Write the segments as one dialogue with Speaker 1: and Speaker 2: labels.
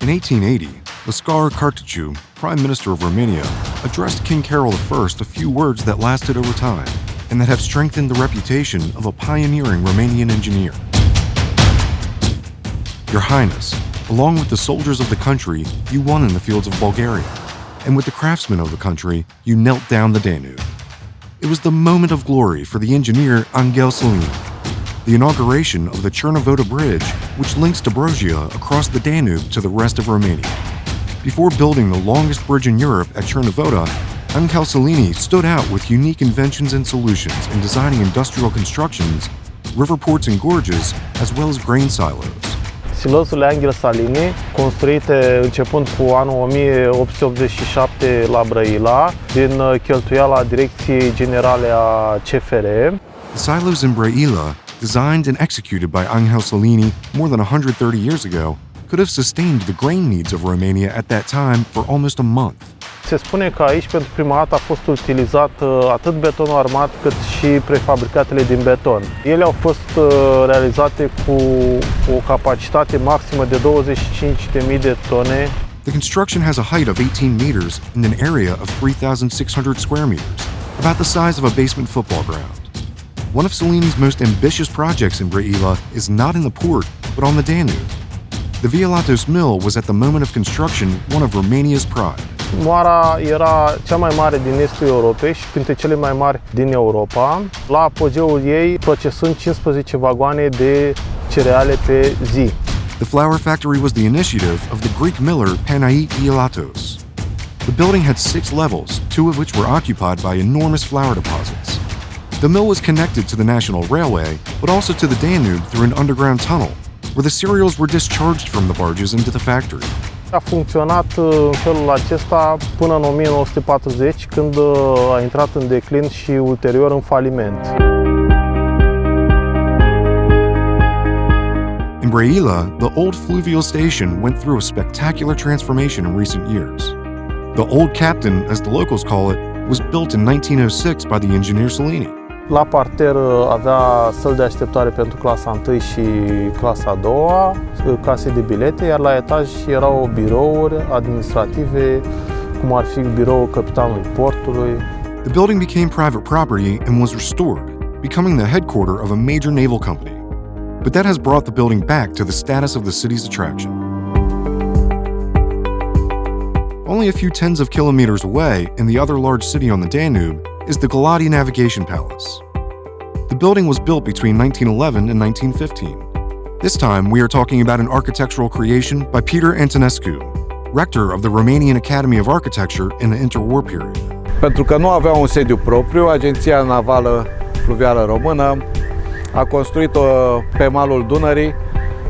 Speaker 1: In 1880, Lăscar Carticiu, Prime Minister of Romania, addressed King Carol I a few words that lasted over time and that have strengthened the reputation of a pioneering Romanian engineer. Your Highness, along with the soldiers of the country, you won in the fields of Bulgaria, and with the craftsmen of the country, you knelt down the Danube. It was the moment of glory for the engineer Anghel, the inauguration of the Cernavodă Bridge, which links Dobrogea across the Danube to the rest of Romania. Before building the longest bridge in Europe at Cernavodă, Anghel Saligny stood out with unique inventions and solutions in designing industrial constructions, river ports and gorges, as well as grain silos.
Speaker 2: Silosurile Anghel Saligny, construite începând cu anul 1887 la Braila, din cheltuiala Direcției Generale a CFR.
Speaker 1: The silos in Braila, designed and executed by Anghel Saligny more than 130 years ago, could have sustained the grain needs of Romania at that time for almost a month.
Speaker 2: Se spune că aici pentru prima dată a fost utilizat atât betonul armat cât și prefabricatele din beton. Ele au fost realizate cu o capacitate maximă de 25.000 de tone.
Speaker 1: The construction has a height of 18 meters in an area of 3,600 square meters, about the size of a basement football ground. One of Saligny's most ambitious projects in Braila is not in the port, but on the Danube. The Violatos mill was at the moment of construction one of Romania's pride.
Speaker 2: Moara era cea mai mare din estul Europei și printre cele mai mari din Europa, la apogeul ei procesând 15 vagoane de cereale pe zi.
Speaker 1: The flour factory was the initiative of the Greek miller Panayiotis Violatos. The building had 6 levels, 2 of which were occupied by enormous flour deposits. The mill was connected to the national railway, but also to the Danube through an underground tunnel, where the cereals were discharged from the barges into the factory.
Speaker 2: A funcționat în felul acesta până în 1940, când a intrat în declin și ulterior în faliment.
Speaker 1: In Braila, the old Fluvial station went through a spectacular transformation in recent years. The Old Captain, as the locals call it, was built in 1906 by the engineer Saligny.
Speaker 2: La parter avea săli de așteptare pentru clasa 1 și clasa 2, case de bilete, iar la etaj erau birouri administrative, cum ar fi biroul capitanului portului.
Speaker 1: The building became private property and was restored, becoming the headquarter of a major naval company. But that has brought the building back to the status of the city's attraction. Only a few tens of kilometers away, in the other large city on the Danube, is the Galati Navigation Palace. The building was built between 1911 and 1915. This time, we are talking about an architectural creation by Peter Antonescu, rector of the Romanian Academy of Architecture in the interwar period.
Speaker 3: Pentru că nu avea un sediu propriu, Agenția Navală Fluvială Română a construit pe malul Dunării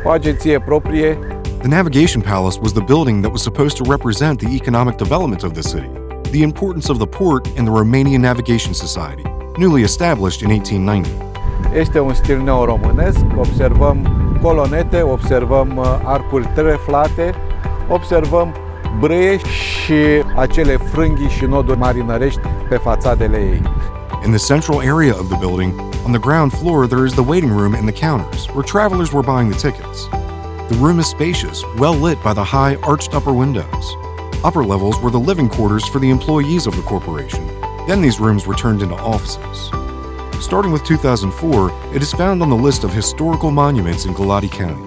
Speaker 3: o agenție proprie.
Speaker 1: The Navigation Palace was the building that was supposed to represent the economic development of the city, the importance of the port and the Romanian Navigation Society, newly established in 1890.
Speaker 3: Este un stil neoromânesc, observăm colonete, observăm arcuri treflate, observăm brâie și acele frânghii și noduri marinărești pe fațadele ei.
Speaker 1: In the central area of the building, on the ground floor, there is the waiting room and the counters, where travelers were buying the tickets. The room is spacious, well lit by the high, arched upper windows. Upper levels were the living quarters for the employees of the corporation. Then these rooms were turned into offices. Starting with 2004, it is found on the list of historical monuments in Galati County.